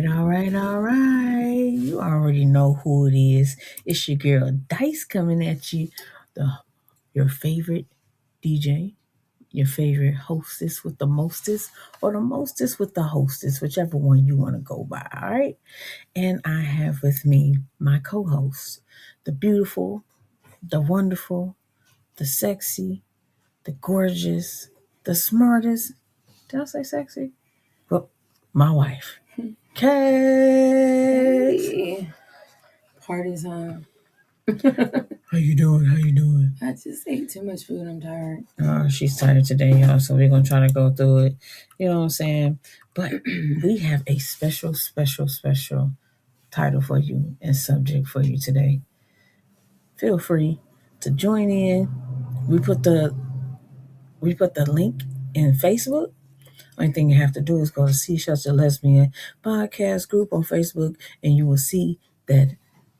All right. You already know who it is. It's your girl Dice coming at you. Your favorite DJ, your favorite hostess with the mostest, or the mostest with the hostess, whichever one you want to go by. All right. And I have with me my co-host, the beautiful, the wonderful, the sexy, the gorgeous, the smartest. Did I say sexy? Well, my wife. Kat. Hey, party's on. How you doing? I just ate too much food. I'm tired. She's tired today, y'all, so we're going to try to go through it. You know what I'm saying? But we have a special title for you and subject for you today. Feel free to join in. We put the link in Facebook. Only thing you have to do is go to See Such a Lesbian podcast group on Facebook, and you will see that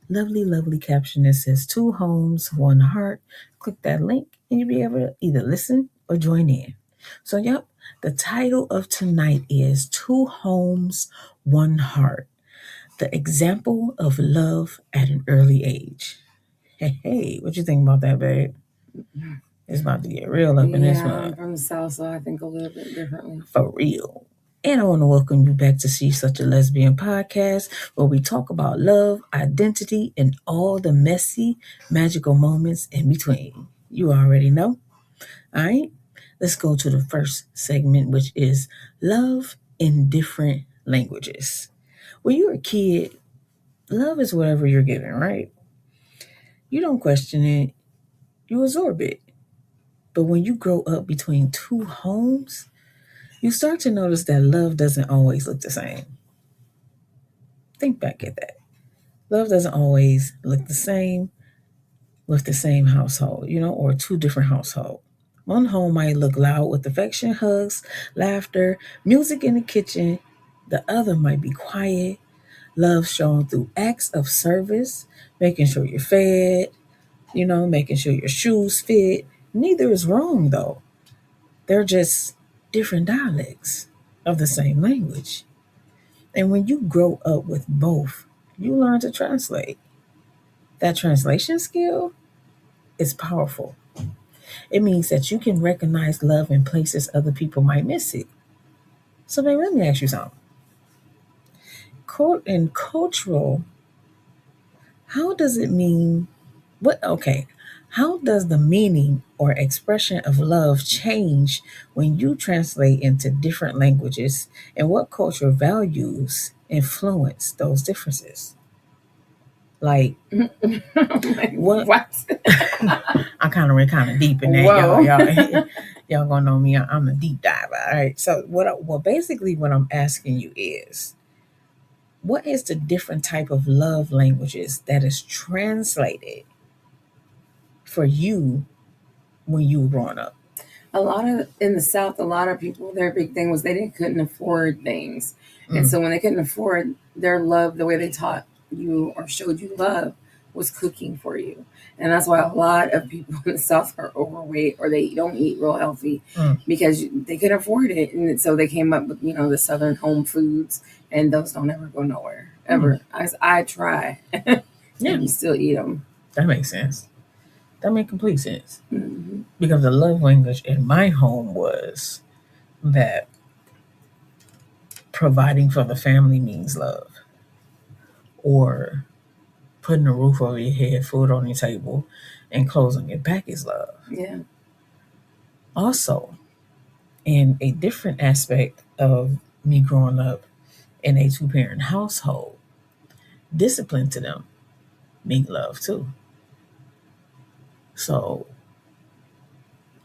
lovely caption that says 2 homes, 1 heart. Click that link and you'll be able to either listen or join in. So, yep, the title of tonight is 2 homes, 1 heart. The example of love at an early age. Hey, what you think about that, babe? It's about to get real up in this one. I'm from the South, so I think a little bit differently. For real. And I want to welcome you back to See Such a Lesbian podcast, where we talk about love, identity, and all the messy, magical moments in between. You already know. All right, let's go to the first segment, which is love in different languages. When you're a kid, love is whatever you're given, right? You don't question it, you absorb it. But when you grow up between 2 homes, you start to notice that love doesn't always look the same. Think back at that. Love doesn't always look the same with the same household, or 2 different households. One home might look loud with affection, hugs, laughter, music in the kitchen. The other might be quiet, love shown through acts of service, making sure you're fed, making sure your shoes fit. Neither is wrong, though. They're just different dialects of the same language. And when you grow up with both, you learn to translate. That translation skill is powerful. It means that you can recognize love in places other people might miss it. So, baby, let me ask you something. In cultural, how does it mean? How does the meaning or expression of love change when you translate into different languages, and what cultural values influence those differences? Like, what? I'm kind of deep in that, y'all gonna know me. I'm a deep diver. All right. So basically what I'm asking you is, what is the different type of love languages that is translated for you when you were growing up? In the South, a lot of people, their big thing was they couldn't afford things. And so when they couldn't afford their love, the way they taught you or showed you love was cooking for you. And that's why a lot of people in the South are overweight or they don't eat real healthy because they couldn't afford it. And so they came up with, the Southern home foods, and those don't ever go nowhere, ever. I try and still eat them. That makes sense. That makes complete sense. Because the love language in my home was that providing for the family means love, or putting a roof over your head, food on your table, and clothes on your back is love. Yeah. Also, in a different aspect of me growing up in a 2-parent household, discipline to them means love too. So,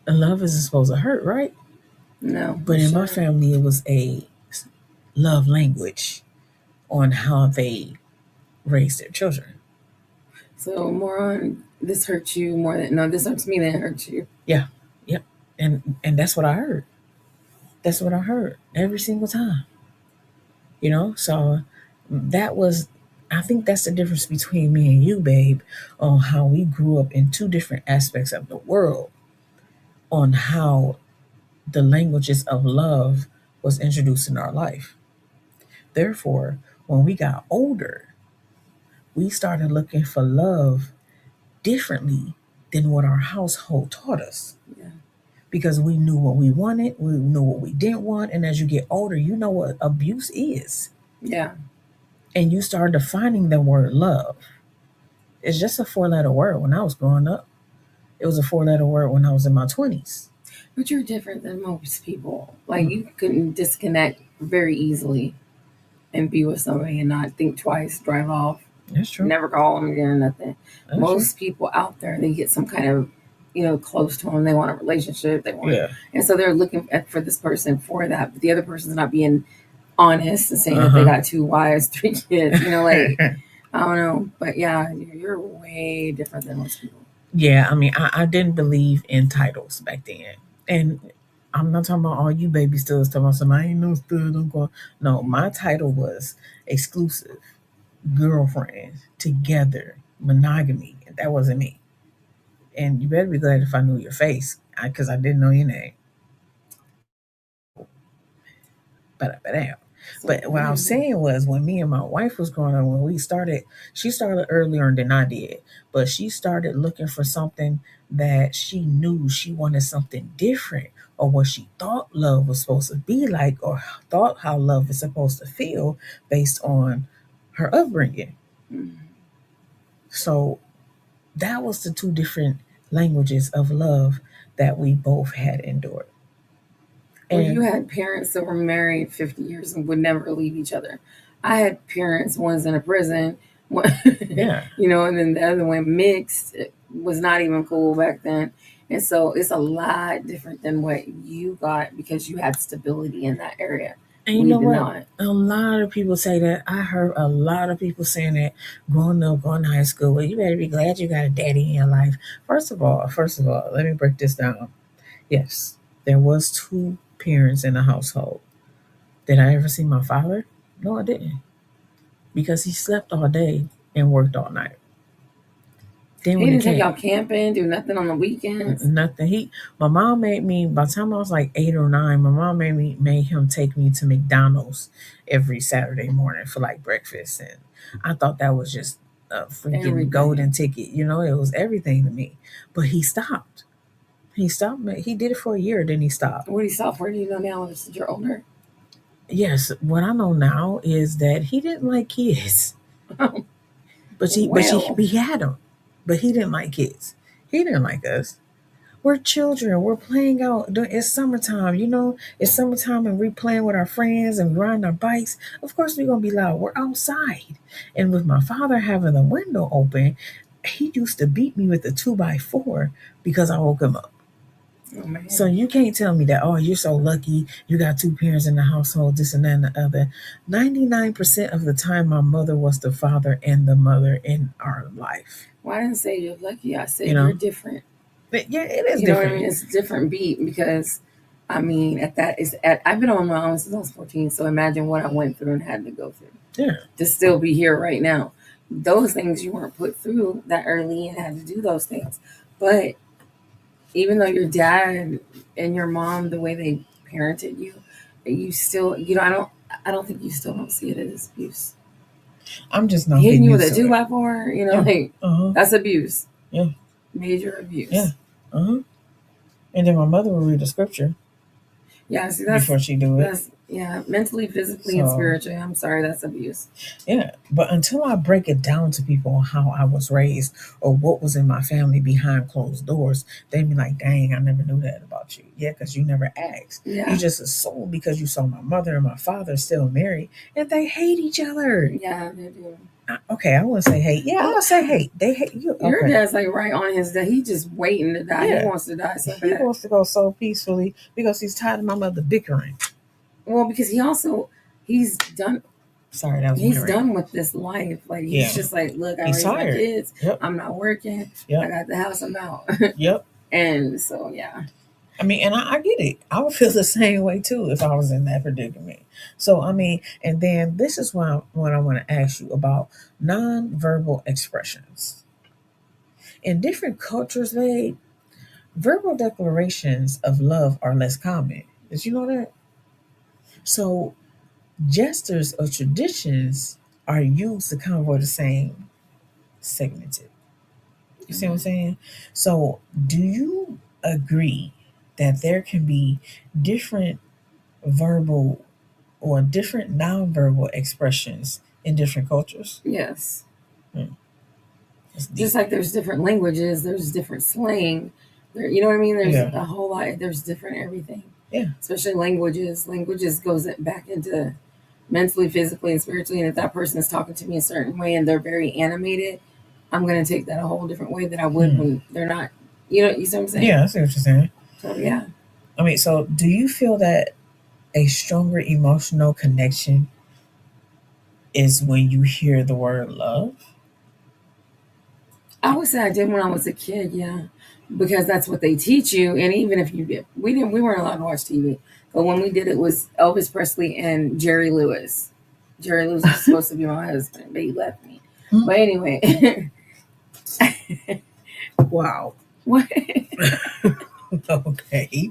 love isn't supposed to hurt, right? No. But in my family, it was a love language on how they raise their children. So more on this hurts you more than this hurts me than it hurts you. Yeah. Yep. And that's what I heard. That's what I heard every single time. So I think that's the difference between me and you, babe, on how we grew up in 2 different aspects of the world, on how the languages of love was introduced in our life. Therefore, when we got older, we started looking for love differently than what our household taught us. Yeah. Because we knew what we wanted, we knew what we didn't want. And as you get older, you know what abuse is. Yeah. And you start defining the word love. It's just a 4-letter word when I was growing up. It was a 4-letter word when I was in my 20s. But you're different than most people. Like, you couldn't disconnect very easily and be with somebody and not think twice, drive off, That's true. never call them again, nothing. That's Most people out there, they get some kind of, close to them. They want a relationship. They want, and so they're looking for this person for that. But the other person's not being honest and saying that they got 2 wives, 3 kids. Like I don't know, but yeah, you're way different than most people. Yeah, I mean, I didn't believe in titles back then, and I'm not talking about all you baby studs talking about somebody I ain't no stud. I'm going. No, my title was exclusive, girlfriend, together, monogamy. That wasn't me. And you better be glad if I knew your face, because I didn't know your name. But what I was saying was, when me and my wife was growing up, when we started, she started earlier than I did, but she started looking for something that she knew she wanted something different, or what she thought love was supposed to be like, or thought how love is supposed to feel based on her upbringing. So that was the 2 different languages of love that we both had endured. Well, you had parents that were married 50 years and would never leave each other. I had parents, one's in a prison, one, Yeah. And then the other one mixed. It was not even cool back then. And so it's a lot different than what you got because you had stability in that area. And you know what? A lot of people say that. I heard a lot of people saying that growing up, going to high school. Well, you better be glad you got a daddy in your life. First of all, let me break this down. Yes, there was 2 parents in the household. Did I ever see my father? No, I didn't. Because he slept all day and worked all night. Then he didn't take y'all camping, do nothing on the weekends. Nothing. My mom made me. By the time I was like 8 or 9, my mom made him take me to McDonald's every Saturday morning for like breakfast, and I thought that was just a freaking golden ticket. It was everything to me. But he stopped. He stopped. He did it for a year, then he stopped. What did he stop for? Do you know now that you're older? Yes, what I know now is that he didn't like kids. But he had them. But he didn't like kids. He didn't like us. We're children. We're playing out. It's summertime, It's summertime and we're playing with our friends and riding our bikes. Of course we're going to be loud. We're outside. And with my father having the window open, he used to beat me with a 2x4 because I woke him up. Oh, so you can't tell me that, oh, you're so lucky. You got 2 parents in the household, this and that and the other. 99% of the time, my mother was the father and the mother in our life. Well, I didn't say you're lucky. I said you're different. But yeah, it is different. Know what I mean? It's a different beat because, I've been on my own since I was 14. So imagine what I went through and had to go through. Yeah. To still be here right now. Those things you weren't put through that early and had to do those things. But even though your dad and your mom, the way they parented you, you still, I don't think you still don't see it as abuse. I'm just not hitting you with a 2x4, that's abuse. Yeah. Major abuse. Yeah. And then my mother would read the scripture. Yeah, see, that's before she do it. Mentally, physically, and spiritually. I'm sorry, that's abuse. Yeah, but until I break it down to people on how I was raised or what was in my family behind closed doors, they be like, dang, I never knew that about you. Yeah, because you never asked. Yeah. You just assumed because you saw my mother and my father still married and they hate each other. Yeah, they do. Okay, I wouldn't say hate. Yeah, I would say hate. They hate you. Okay. Your dad's like right on his day. He just waiting to die. Yeah. He wants to die so bad. He wants to go so peacefully because he's tired of my mother bickering. Well, because he's done. Sorry, that was he's done with this life. Like he's just like, look, I raised my kids. Yep. I'm not working. Yep. I got the house. I'm out. Yep. And so yeah. I mean, and I get it. I would feel the same way too if I was in that predicament. So, I mean, and then this is what I want to ask you about nonverbal expressions. In different cultures, verbal declarations of love are less common. Did you know that? So, Gestures or traditions are used to cover the same segmented. You see what I'm saying? So, do you agree that there can be different verbal or different nonverbal expressions in different cultures? Yes. That's deep. Just like there's different languages, there's different slang. There, you know what I mean? There's Yeah. a whole lot. There's different everything. Yeah. Especially languages. Languages goes back into mentally, physically, and spiritually. And if that person is talking to me a certain way and they're very animated, I'm gonna take that a whole different way than I would when they're not. You see what I'm saying? Yeah, I see what you're saying. So yeah. I mean, so do you feel that a stronger emotional connection is when you hear the word love? I would say I did when I was a kid, yeah, because that's what they teach you. And even if you did, we weren't allowed to watch TV. But when we did, it was Elvis Presley and Jerry Lewis. Jerry Lewis was supposed to be my husband, but he left me. But anyway, wow. What? Okay.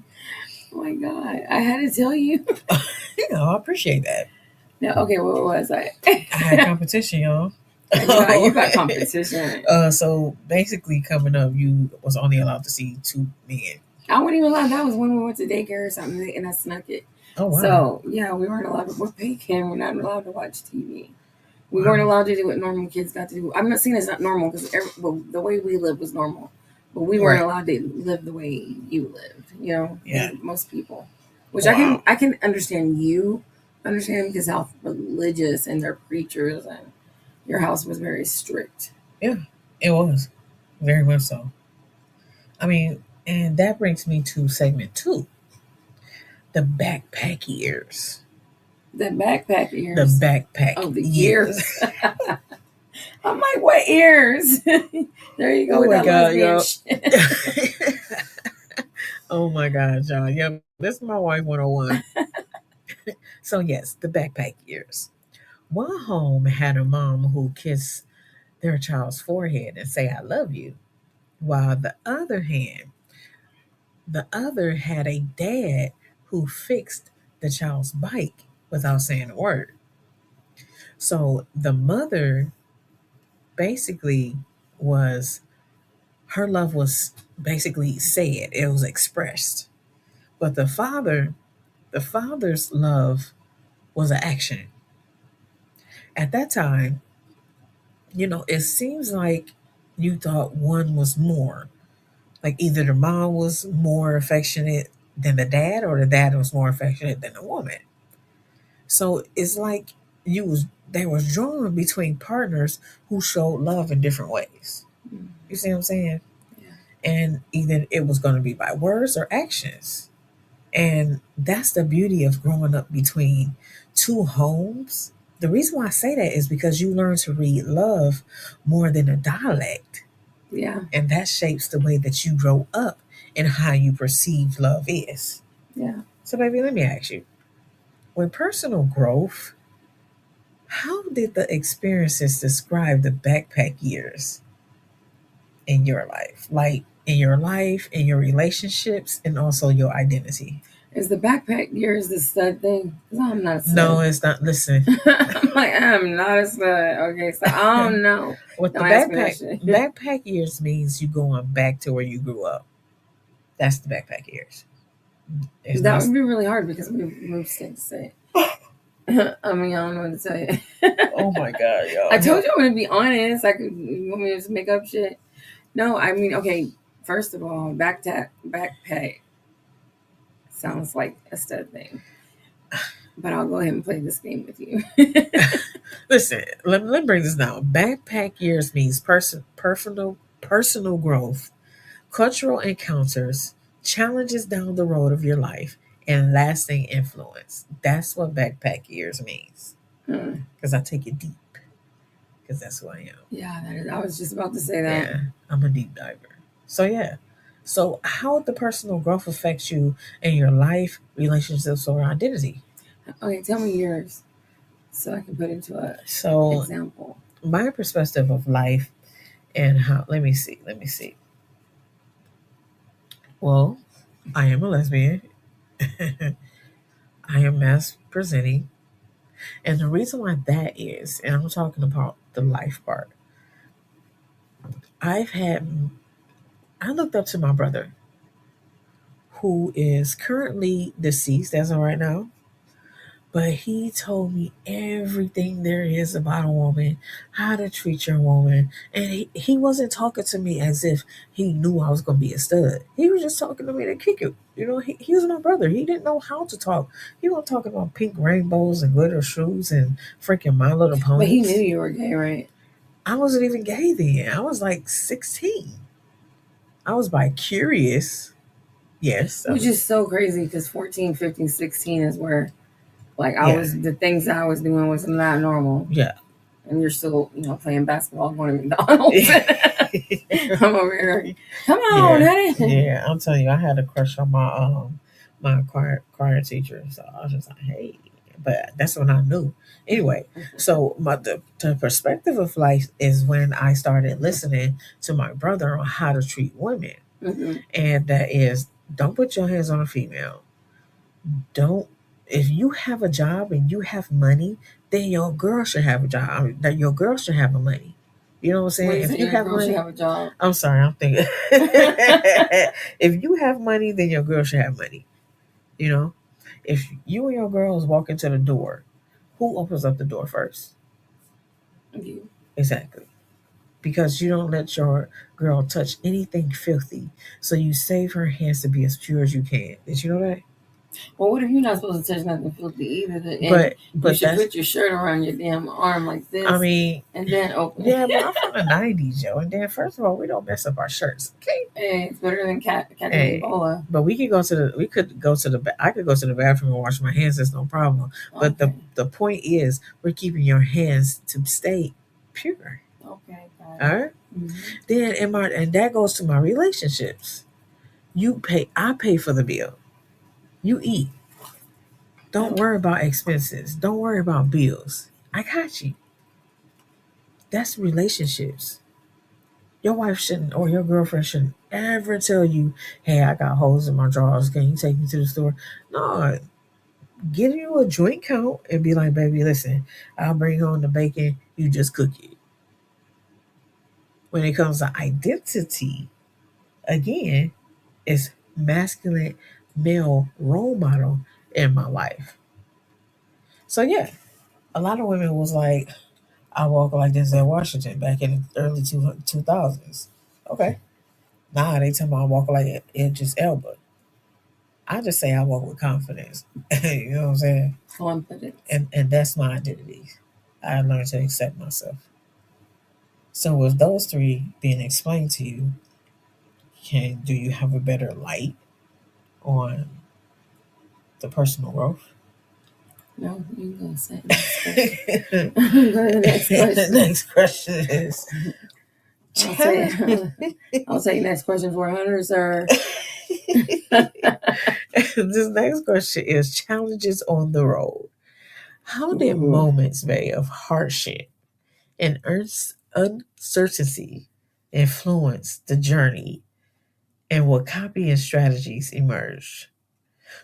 Oh my God, I had to tell you. I appreciate that. No, okay, what was I? I had competition, y'all. You got competition. So basically, coming up, you was only allowed to see two men. I wasn't even allowed. That was when we went to daycare or something, and I snuck it. Oh wow. So yeah, we weren't allowed to. We're pay cam. We're not allowed to watch TV. We weren't allowed to do what normal kids got to do. I'm not saying it's not normal because the way we lived was normal, but we weren't allowed to live the way you lived. Yeah. Most people, which I can understand. Understand because how religious and their preachers and your house was very strict. Yeah, it was very much so. I mean, and that brings me to segment 2, the backpack years. The backpack years. The backpack. Oh, the years. I'm like, what ears? There you go. Oh my God, y'all. Shit. Oh my God, y'all. Yeah, this is my wife 101. So yes, the backpack years. One home had a mom who kissed their child's forehead and say, "I love you," while the other had a dad who fixed the child's bike without saying a word. So the mother basically was her love was basically said, it was expressed. But the father's love was an action. At that time, it seems like you thought one was more. Like either the mom was more affectionate than the dad or the dad was more affectionate than the woman. So it's like they was drawn between partners who showed love in different ways. You see what I'm saying? Yeah. And either it was going to be by words or actions. And that's the beauty of growing up between two homes. The reason why I say that is because you learn to read love more than a dialect. Yeah. And that shapes the way that you grow up and how you perceive love is. Yeah. So, baby, let me ask you, with personal growth, how did the experiences describe the backpack years in your life? Like in your life, in your relationships, and also your identity? Is the backpack years the stud thing? Because I'm not a stud. No, it's not. Listen. I'm not a stud. Okay, so I don't know. What the backpack years means you going back to where you grew up. That's the backpack years. That would be really hard because we moved state to state. I mean, I don't know what to tell you. Oh my God, y'all. I told you I'm gonna be honest. You want me to just make up shit? No, I mean, okay. First of all, backpack sounds like a stud thing. But I'll go ahead and play this game with you. Listen, let me bring this down. Backpack years means personal growth, cultural encounters, challenges down the road of your life, and lasting influence. That's what backpack years means. Because I take it deep. Because that's who I am. Yeah, I was just about to say that. Yeah, I'm a deep diver. So yeah. So how the personal growth affects you in your life, relationships, or identity? Okay, tell me yours, so I can put into a example. My perspective of life and how. Let me see. Well, I am a lesbian. I am mass presenting. And the reason why that is, and I'm talking about the life part, I looked up to my brother, who is currently deceased as of right now, but he told me everything there is about a woman, how to treat your woman. And he wasn't talking to me as if he knew I was going to be a stud. He was just talking to me to kick it. You know, he was my brother. He didn't know how to talk. He wasn't talking about pink rainbows and glitter shoes and freaking My Little Ponies. But he knew you were gay, right? I wasn't even gay then. I was like 16. I was bi curious. Yes. Which is so crazy because 14, 15, 16 is where, like, Yeah. the things that I was doing was not normal. Yeah. And you're still, playing basketball, going to McDonald's. I'm over here. Come on, honey. Yeah, I'm telling you, I had a crush on my choir teacher. So I was just like, hey, but that's when I knew. Anyway, so the perspective of life is when I started listening to my brother on how to treat women, and that is, don't put your hands on a female. Don't. If you have a job and you have money, then your girl should have a job. I mean, that your girl should have the money. You know what I'm saying? Wait, if you have money, should have a job. I'm sorry, I'm thinking. If you have money, then your girl should have money. You know, if you and your girls walk into the door, who opens up the door first? You. Exactly. Because you don't let your girl touch anything filthy, so you save her hands to be as pure as you can. Did you know that? Well, what if you're not supposed to touch nothing filthy either? But you should put your shirt around your damn arm like this. I mean, and then open. Yeah, but I'm from the '90s, yo. And then first of all, we don't mess up our shirts. Okay, hey, it's better than catching Ebola. But I could go to the bathroom and wash my hands. That's no problem. But the point is, we're keeping your hands to stay pure. Okay. All right. Then and that goes to my relationships. I pay for the bill. You eat. Don't worry about expenses. Don't worry about bills. I got you. That's relationships. Your wife shouldn't, or your girlfriend shouldn't ever tell you, hey, I got holes in my drawers. Can you take me to the store? No. Get you a joint count and be like, baby, listen, I'll bring home the bacon. You just cook it. When it comes to identity, again, it's masculine male role model in my life. So yeah, a lot of women was like, I walk like Denzel Washington back in the early 2000s. Okay. Nah, they tell me I walk like Idris Elba. I just say I walk with confidence. You know what I'm saying? Confidence. And that's my identity. I learned to accept myself. So with those three being explained to you, do you have a better light on the personal growth? No, you can go say the next question. The next question. The next question is I'll take next question 400, sir. This next question is challenges on the road. How did moments, May, of hardship and uncertainty influence the journey, and what copying strategies emerged?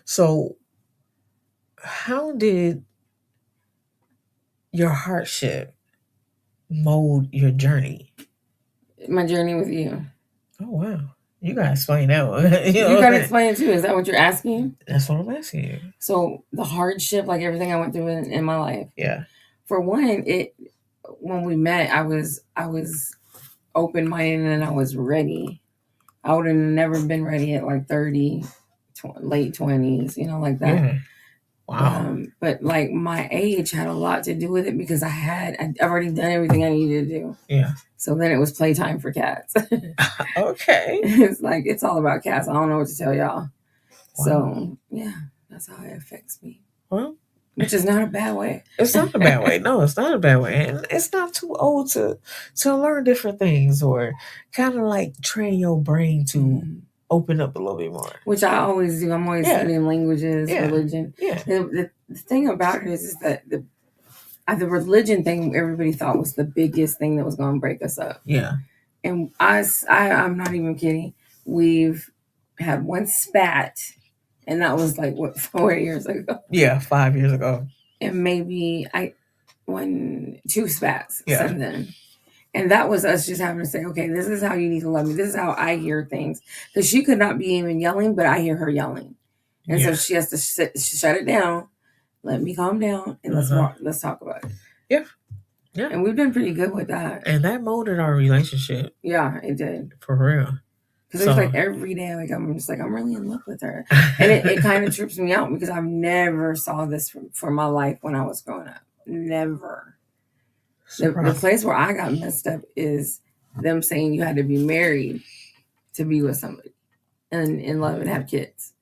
So, how did your hardship mold your journey? My journey with you. Oh, wow. You gotta explain that one. You gotta explain it too. Is that what you're asking? That's what I'm asking you. So the hardship, like everything I went through in my life. Yeah. For one, when we met, I was open-minded and I was ready. I would have never been ready at like 30, late 20s, like that. Yeah. Wow. But like my age had a lot to do with it because I'd already done everything I needed to do. Yeah. So then it was playtime for cats. Okay. It's like, it's all about cats. I don't know what to tell y'all. Wow. So yeah, that's how it affects me. Well, which is not a bad way. It's not a bad way. No, it's not a bad way. And it's not too old to learn different things, or kind of like train your brain to open up a little bit more. Which I always do. I'm always studying languages, religion. Yeah. The thing about it is that the religion thing everybody thought was the biggest thing that was going to break us up. Yeah. And I'm not even kidding. We've had one spat, and that was like, what, 4 years ago? Yeah, 5 years ago. and maybe two spats something. And that was us just having to say, okay, this is how you need to love me. This is how I hear things. Because she could not be even yelling, but I hear her yelling. And so she has to shut it down, let me calm down, and let's talk about it. Yeah. Yeah. And we've been pretty good with that. And that molded our relationship. Yeah, it did. For real. Because it's like every day, like I'm just like, I'm really in love with her. And it kind of trips me out because I've never saw this for my life when I was growing up. Never. The place where I got messed up is them saying you had to be married to be with somebody and in love and have kids.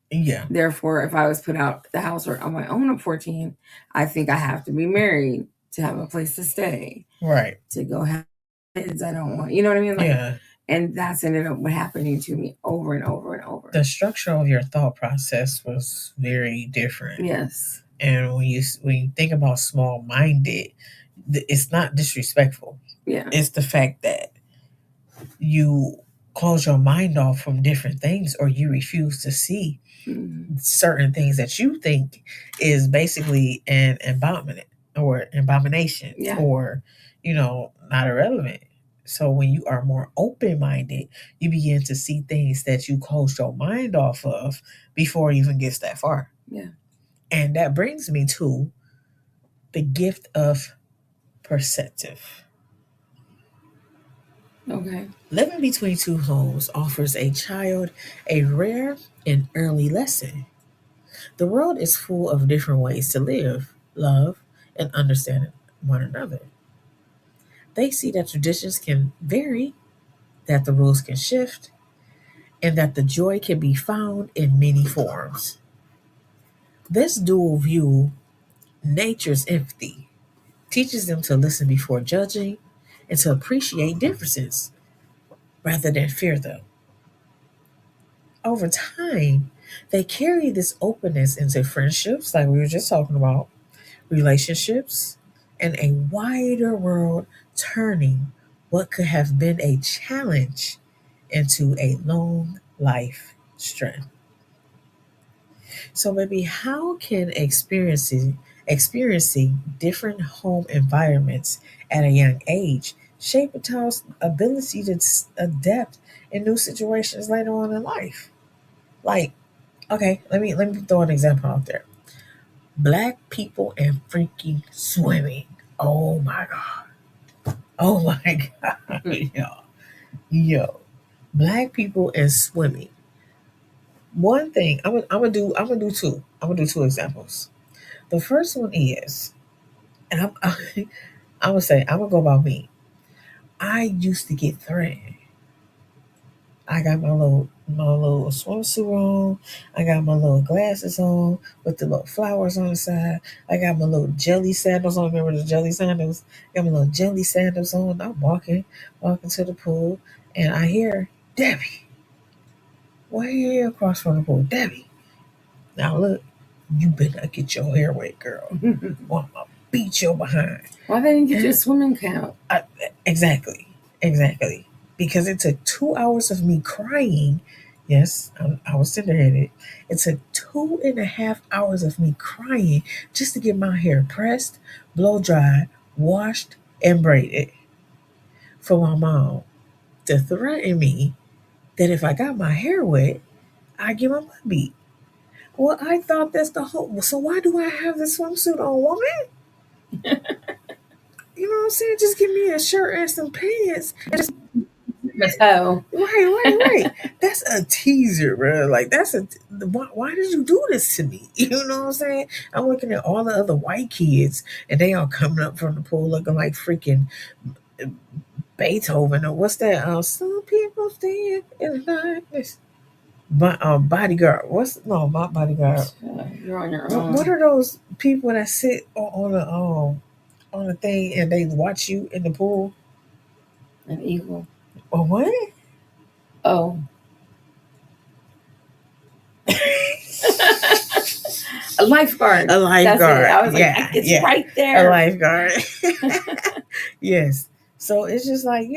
Yeah. Therefore, if I was put out the house or on my own at 14, I think I have to be married to have a place to stay. Right. To go have kids I don't want. You know what I mean? Like, yeah. And that's ended up happening to me over and over and over. The structure of your thought process was very different. Yes. And when you think about small-minded, it's not disrespectful. Yeah. It's the fact that you close your mind off from different things, or you refuse to see certain things that you think is basically an abomination, or not irrelevant. So when you are more open-minded, you begin to see things that you closed your mind off of before it even gets that far. Yeah. And that brings me to the gift of perceptive. Okay. Living between two homes offers a child a rare and early lesson. The world is full of different ways to live, love, and understand one another. They see that traditions can vary, that the rules can shift, and that the joy can be found in many forms. This dual view, nature's empathy, teaches them to listen before judging and to appreciate differences rather than fear them. Over time, they carry this openness into friendships, like we were just talking about, relationships, and a wider world, turning what could have been a challenge into a long life strength. So maybe how can experiencing different home environments at a young age shape a child's ability to adapt in new situations later on in life? Like, okay, let me throw an example out there. Black people and freaking swimming. Oh my god. Oh my god. Yo. Black people and swimming. One thing I'm gonna do two. I'm gonna do two examples. The first one is, and I'm gonna say, I'm gonna go about me. I used to get threatened. I got my little swimsuit on. I got my little glasses on with the little flowers on the side. I got my little jelly sandals on. Remember the jelly sandals? Got my little jelly sandals on. I'm walking to the pool, and I hear Debbie. Way across from the pool, Debbie. Now look, you better get your hair wet, girl. Or I'm gonna beat your behind. Why they didn't get your swimming count? Exactly. Because it took 2 hours of me crying. Yes, I was tender-headed. It took 2.5 hours of me crying just to get my hair pressed, blow dried, washed, and braided. For my mom to threaten me that if I got my hair wet, I'd get my butt beat. Well, I thought that's the whole. So why do I have the swimsuit on, woman? You know what I'm saying? Just give me a shirt and some pants. And just Right. That's a teaser, bro. Like that's why did you do this to me? You know what I'm saying? I'm looking at all the other white kids, and they all coming up from the pool looking like freaking Beethoven or what's that? Some people stand in darkness. But bodyguard. Not bodyguard. You're on your own. What are those people that sit on the thing and they watch you in the pool? An eagle. Or what? Oh. A lifeguard. A lifeguard. I was like, it's right there. A lifeguard. Yes. So it's just like,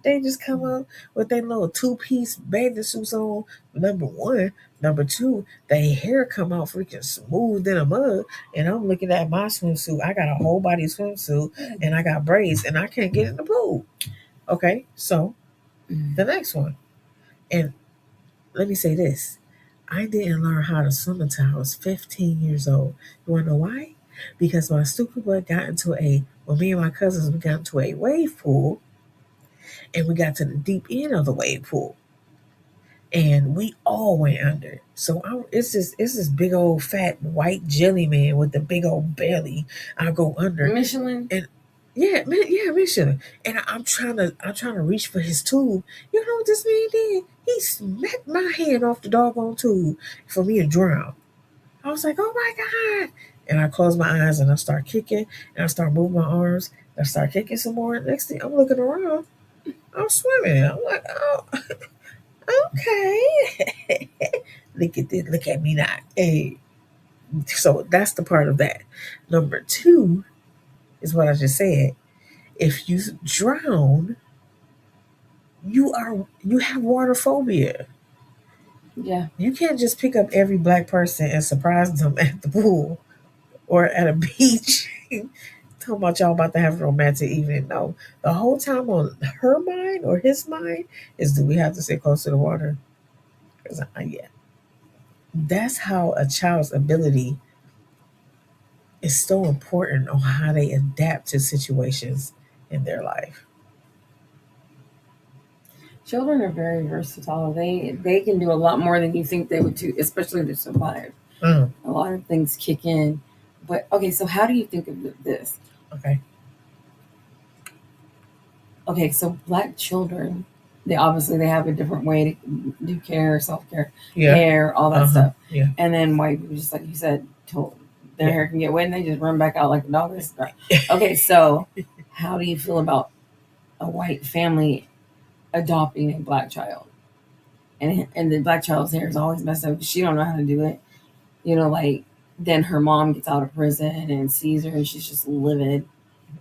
they just come up with their little 2-piece bathing suits on, number one. Number two, their hair come out freaking smooth in a mug. And I'm looking at my swimsuit. I got a whole body swimsuit and I got braids and I can't get in the pool. Okay, so the next one. And let me say this. I didn't learn how to swim until I was 15 years old. You wanna know why? Because my stupid butt got into me and my cousins, we got into a wave pool and we got to the deep end of the wave pool, and we all went under. So it's this big old fat white jelly man with the big old belly. I go under, Michelin. and yeah, Michelin. And I'm trying to reach for his tube. You know what this man did? He smacked my hand off the doggone tube for me to drown. I was like, oh my God. And I close my eyes and I start kicking and I start moving my arms. And I start kicking some more. Next thing I'm looking around, I'm swimming. I'm like, oh, okay. Look at this. Look at me now. Hey. So that's the part of that. Number two is what I just said. If you drown, you have water phobia. Yeah. You can't just pick up every black person and surprise them at the pool or at a beach. Talking about y'all about to have a romantic evening. No. The whole time on her mind or his mind is, do we have to sit close to the water? Because yeah. That's how a child's ability is so important on how they adapt to situations in their life. Children are very versatile. They can do a lot more than you think they would do, especially to survive. Mm, A lot of things kick in. But okay, so how do you think of this? okay. Okay, so black children, they have a different way to do care, self care, Yeah. hair, all that Uh-huh. stuff. Yeah. And then white people, just like you said, their Yeah. hair can get wet and they just run back out like a dog. Okay, so how do you feel about a white family adopting a black child? And the black child's hair is always messed up because she don't know how to do it. Like then her mom gets out of prison and sees her and she's just livid.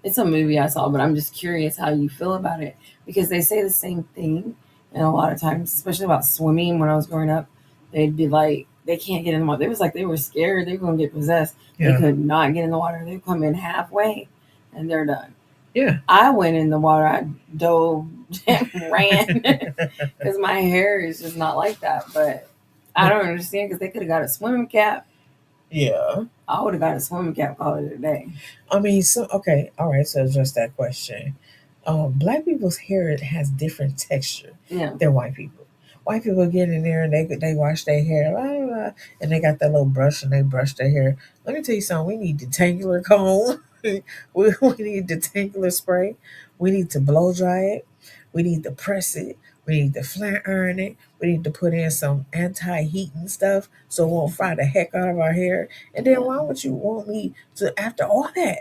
It's a movie I saw, but I'm just curious how you feel about it because they say the same thing, and a lot of times, especially about swimming. When I was growing up, they'd be like, they can't get in the water. It was like they were scared they were going to get possessed. Yeah. They could not get in the water. They'd come in halfway, and they're done. Yeah. I went in the water. I dove and ran because my hair is just not like that. But I don't understand because they could have got a swimming cap. Yeah. I would have got a swimming cap, call it a day. I mean, so okay, all right. So just that question. Black people's hair has different texture Yeah. than white people. White people get in there and they wash their hair, blah, blah, blah, and they got that little brush and they brush their hair. Let me tell you something. We need detangular comb. we need detangular spray. We need to blow dry it. We need to press it. We need to flat iron it. We need to put in some anti-heating stuff so it won't fry the heck out of our hair. And then why would you want me to, after all that,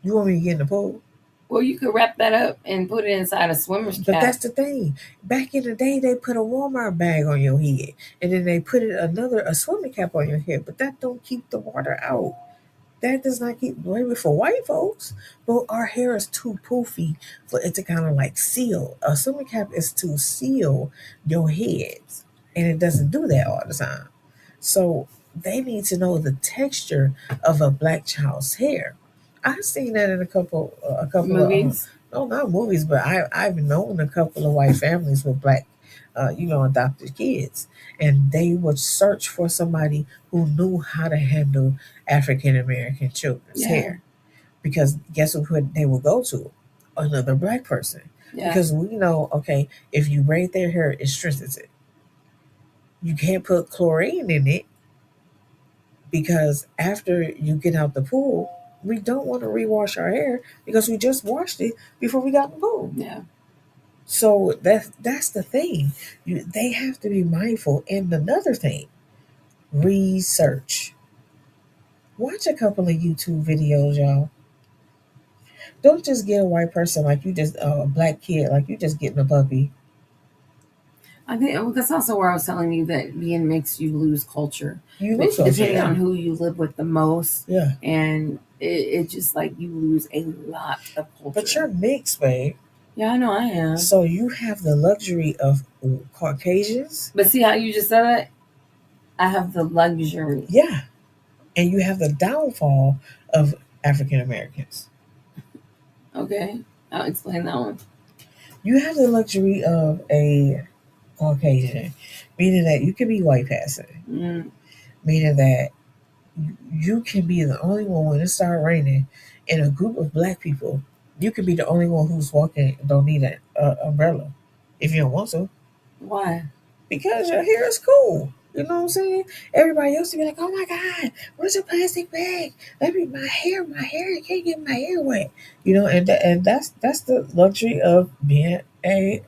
you want me to get in the pool? Well, you could wrap that up and put it inside a swimmer's cap. But that's the thing. Back in the day, they put a Walmart bag on your head, and then they put a swimming cap on your head. But that don't keep the water out. That does not keep maybe for white folks. But our hair is too poofy for it to kind of like seal. A swimming cap is to seal your heads, and it doesn't do that all the time. So they need to know the texture of a black child's hair. I've seen that in a couple Movies. no, not movies, but I've known a couple of white families with black, adopted kids, and they would search for somebody who knew how to handle African American children's Yeah. hair, because guess who they will go to? Another black person, Yeah. because we know, okay, if you braid their hair, it strengthens it. You can't put chlorine in it because after you get out the pool, we don't want to rewash our hair because we just washed it before we got in the pool. Yeah. So that's the thing. They have to be mindful. And another thing, research. Watch a couple of YouTube videos, y'all. Don't just get a white person like you just a black kid like you just getting a puppy. I think that's also where I was telling you that being mixed, you lose culture. You lose culture, depending on who you live with the most. Yeah. And it just like you lose a lot of culture. But you're mixed, babe. Yeah, I know I am. So you have the luxury of Caucasians. But see how you just said it? I have the luxury. Yeah. And you have the downfall of African Americans. Okay. I'll explain that one. You have the luxury of a Caucasian, meaning that you can be white passing, meaning that you can be the only one when it starts raining in a group of black people. You can be the only one who's walking, don't need an umbrella if you don't want to. Why? Because your hair is cool. You know what I'm saying? Everybody else to be like, oh my God, where's your plastic bag? Let me my hair, I can't get my hair wet. You know, and that's the luxury of being a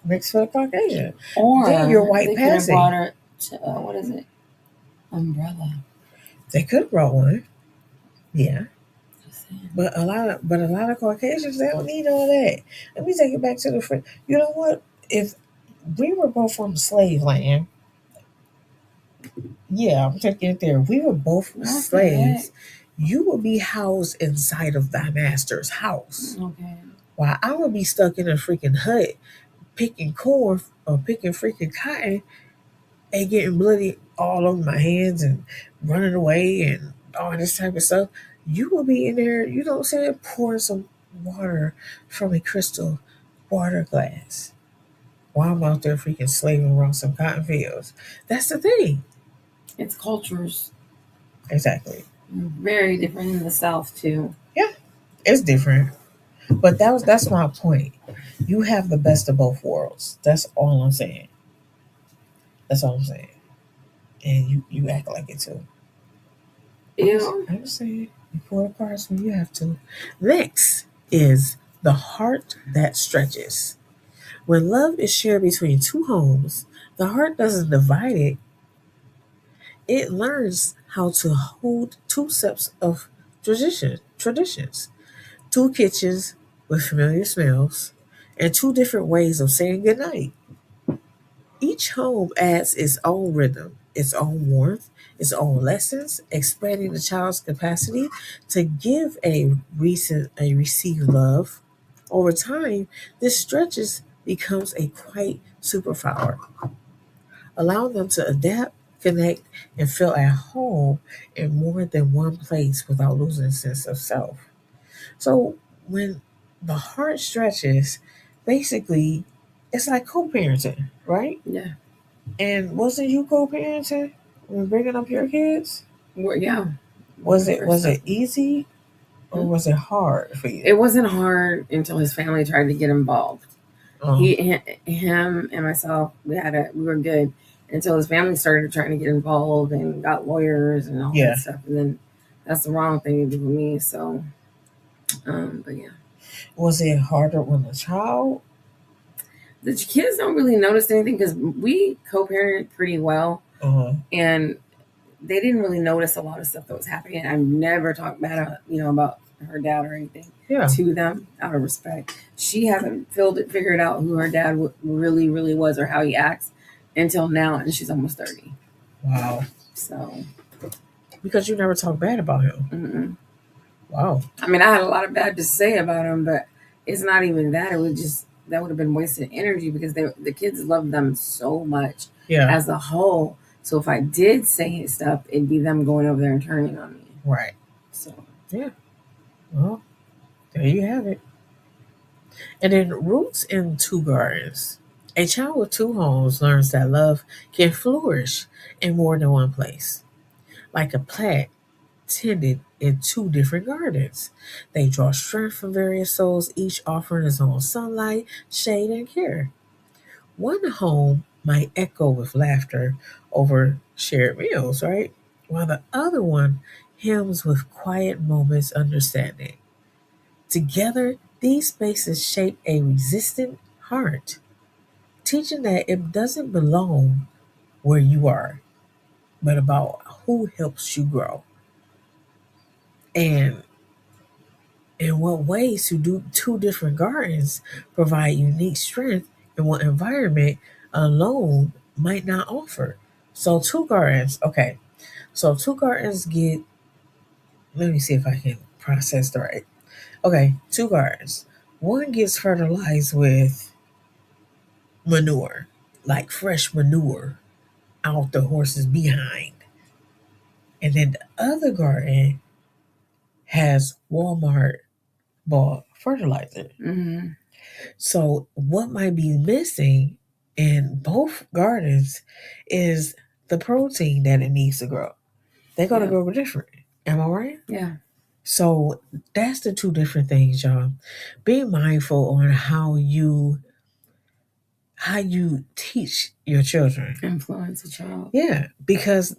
mixed with Caucasian. Or then you're white they passing. Could have brought her to, what is it? Umbrella. They could have brought one. Yeah. But a lot of Caucasians, they don't need all that. Let me take it back to the friend. You know what? If we were both from slave land, yeah, I'm taking it there. We were both slaves. You would be housed inside of thy master's house. Okay. While I would be stuck in a freaking hut picking corn or picking freaking cotton and getting bloody all over my hands and running away and all this type of stuff. You will be in there, you know what I'm saying, pouring some water from a crystal water glass while I'm out there freaking slaving around some cotton fields. That's the thing. It's cultures. Exactly. Very different in the South too. Yeah, it's different. But that's my point. You have the best of both worlds. That's all I'm saying. That's all I'm saying. And you act like it too. Ew. I'm saying you pour the cards when you have to. Next is the heart that stretches. When love is shared between two homes, the heart doesn't divide it. It learns how to hold two sets of traditions, two kitchens with familiar smells, and two different ways of saying goodnight. Each home adds its own rhythm, its own warmth, its own lessons, expanding the child's capacity to give receive love. Over time, this stretches becomes a quite superpower, allowing them to adapt, connect, and feel at home in more than one place without losing a sense of self. So when the heart stretches, basically, it's like co-parenting, right? Yeah. And wasn't you co-parenting when bringing up your kids? Well, yeah. Was it easy or was it hard for you? It wasn't hard until his family tried to get involved. Him and myself, we were good until his family started trying to get involved and got lawyers and all that stuff. And then that's the wrong thing to do with me. So, but yeah. Was it harder when the child? The kids don't really notice anything because we co-parented pretty well, and they didn't really notice a lot of stuff that was happening. I've never talked bad, about her dad or anything to them out of respect. She hasn't figured out who her dad really, really was or how he acts until now, and she's almost 30. Wow. So. Because you never talked bad about him. Mm-mm. Wow. I mean, I had a lot of bad to say about him, but it's not even that. It was just, that would have been wasted energy because the kids love them so much as a whole. So if I did say stuff, it'd be them going over there and turning on me. Right. So. Yeah. Well, there you have it. And then roots in two gardens. A child with two homes learns that love can flourish in more than one place. Like a plant tended in two different gardens. They draw strength from various souls, each offering its own sunlight, shade, and care. One home might echo with laughter over shared meals, right? While the other one hymns with quiet moments understanding. Together, these spaces shape a resistant heart, teaching that it doesn't belong where you are, but about who helps you grow. And in what ways to do two different gardens provide unique strength in one environment alone might not offer. So two gardens, okay. So two gardens get, let me see if I can process the right. Okay, two gardens. One gets fertilized with manure, like fresh manure out the horse's behind. And then the other garden has Walmart bought fertilizer. Mm-hmm. So what might be missing in both gardens is the protein that it needs to grow. They're gonna grow different. Am I right? Yeah. So that's the two different things, y'all. Be mindful on how you teach your children. Influence a child. Yeah, because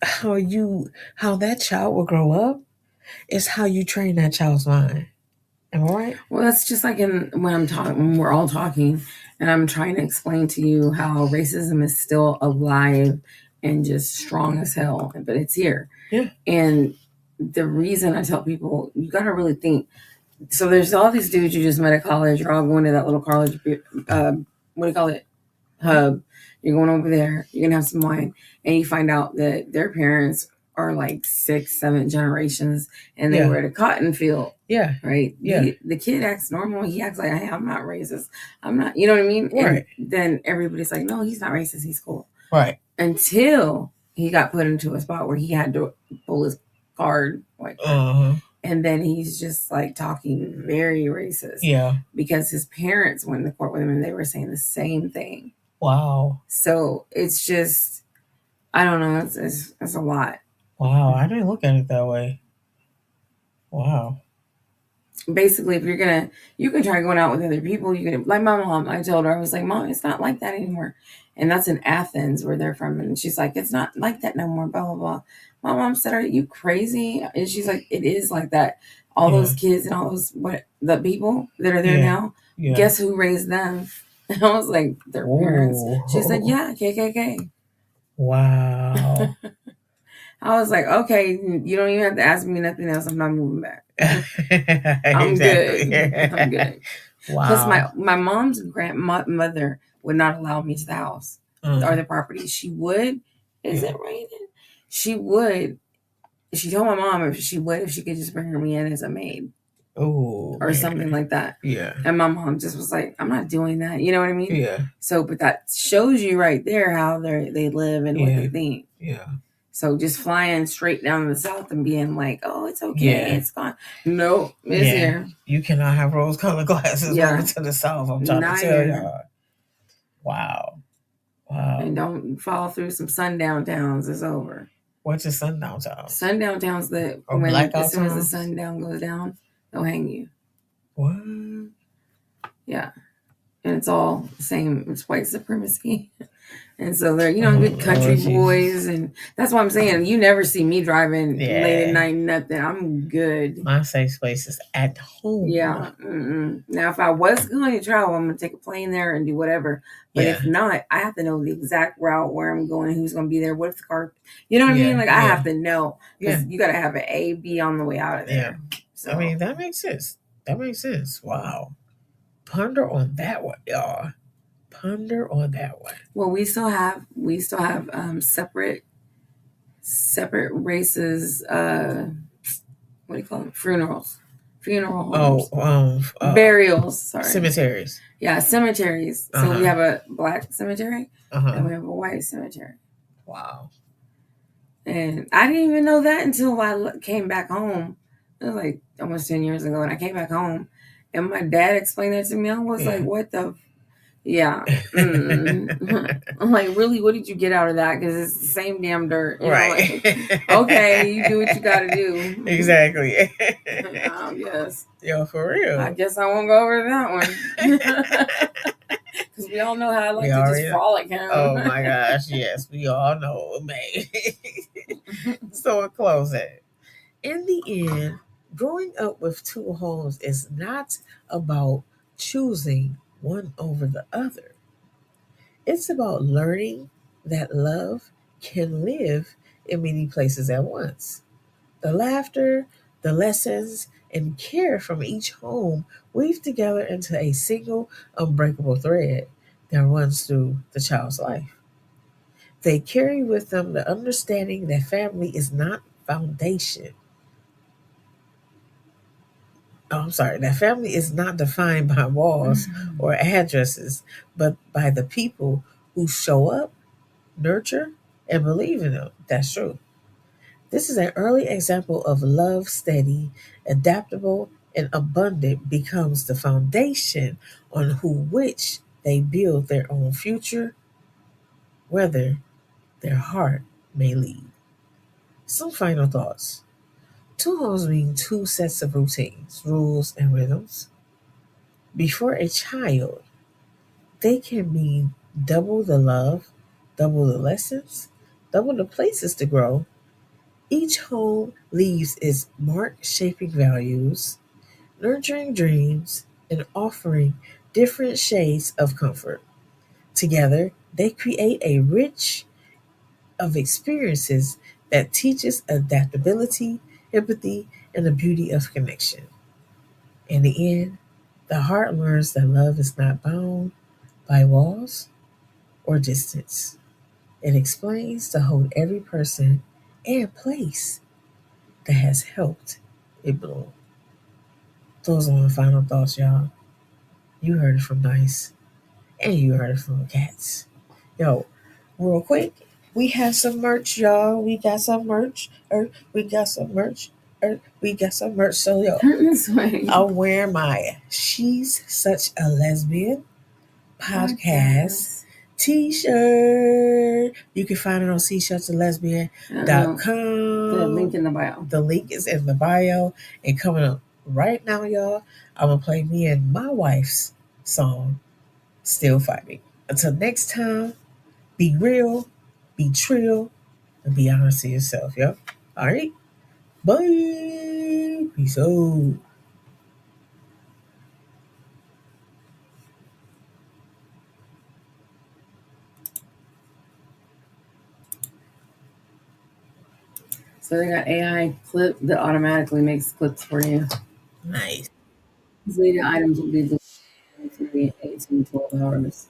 how that child will grow up is how you train that child's mind. Am I right? Well, that's just like when we're all talking, and I'm trying to explain to you how racism is still alive and just strong as hell, but it's here. Yeah. And the reason I tell people, you got to really think. So there's all these dudes you just met at college. You're all going to that little college, what do you call it? Hub. You're going over there. You're gonna have some wine, and you find out that their parents are like 6, 7 generations, and they were at a cotton field. Yeah. Right. Yeah. The kid acts normal. He acts like, hey, I'm not racist. I'm not. You know what I mean? Right. And then everybody's like, no, he's not racist. He's cool. Right. Until he got put into a spot where he had to pull his card, like. And then he's just like talking very racist. Yeah. Because his parents went to court with him and they were saying the same thing. Wow. So it's just, I don't know. It's a lot. Wow. I didn't look at it that way. Wow. Basically, if you can try going out with other people. You can, like my mom, I told her, I was like, Mom, it's not like that anymore. And that's in Athens where they're from. And she's like, it's not like that no more, blah, blah, blah. My mom said, are you crazy? And she's like, it is like that. All those kids and all those, the people that are there now, guess who raised them? And I was like, their parents. She said, yeah, KKK. Wow. I was like, okay, you don't even have to ask me nothing else. I'm not moving back. I'm good. I'm good. Wow. Plus, my mom's grandmother would not allow me to the house or the property. She would. Is it raining? She would. She told my mom if she could just bring me in as a maid. Oh, or something like that. Yeah. And my mom just was like, I'm not doing that. You know what I mean? Yeah. So, but that shows you right there how they live and what they think. Yeah. So just flying straight down to the south and being like, oh, it's okay, it's gone. No, it's here. You cannot have rose-colored glasses running to the south. I'm trying to tell y'all. Wow. Wow. And don't fall through some sundown towns. It's over. What's a sundown town? Sundown towns that as soon as the sundown goes down, they'll hang you. What? Yeah. And it's all the same. It's white supremacy. And so they're, good country boys. And that's what I'm saying. You never see me driving late at night, nothing. I'm good. My safe place is at home. Yeah. Now, if I was going to travel, I'm going to take a plane there and do whatever. But if not, I have to know the exact route, where I'm going, who's going to be there, what if the car, you know what I mean? Like, I have to know. Because you got to have an A, B on the way out of there. Yeah. So, I mean, that makes sense. Wow. Ponder on that one, y'all. Ponder on that one. Well, we still have separate races. What do you call them? Funeral homes. Burials. Sorry, cemeteries. Yeah, cemeteries. So we have a black cemetery and we have a white cemetery. Wow. And I didn't even know that until I came back home. It was like almost 10 years ago, and I came back home, and my dad explained that to me. I was like, "What the?" Yeah. I'm like, really? What did you get out of that? Because it's the same damn dirt. Right. Okay, you do what you got to do. Exactly. Yes. Yo, for real. I guess I won't go over to that one. Because we all know how I like to just frolic him. Oh, my gosh. Yes, we all know, man. So, in closing, in the end, growing up with two homes is not about choosing one over the other. It's about learning that love can live in many places at once. The laughter, the lessons, and care from each home weave together into a single unbreakable thread that runs through the child's life. They carry with them the understanding that family is not foundation. Oh, I'm sorry, that family is not defined by walls or addresses, but by the people who show up, nurture, and believe in them. That's true. This is an early example of love steady, adaptable, and abundant becomes the foundation on who which they build their own future, whether their heart may lead. Some final thoughts. Two homes mean two sets of routines, rules, and rhythms. Before a child, they can mean double the love, double the lessons, double the places to grow. Each home leaves its mark shaping values, nurturing dreams, and offering different shades of comfort. Together, they create a rich of experiences that teaches adaptability, empathy, and the beauty of connection. In the end, the heart learns that love is not bound by walls or distance. It explains to hold every person and place that has helped it bloom. Those are my final thoughts, y'all. You heard it from Nice, and you heard it from Cats. Yo, real quick, we have some merch, y'all. We got some merch. We got some merch. We got some merch. So, yo, Turn this way. I'll wear my She's Such a Lesbian podcast t-shirt. You can find it on seashirtsalesbian.com. The link in the bio. The link is in the bio. And coming up right now, y'all, I'm gonna play me and my wife's song, Still Fighting. Until next time, be real, be trill, and be honest to yourself, yo. All right, bye. Peace out. So they got AI clip that automatically makes clips for you. Nice. Deleted items will be deleted in 8 to 12 hours.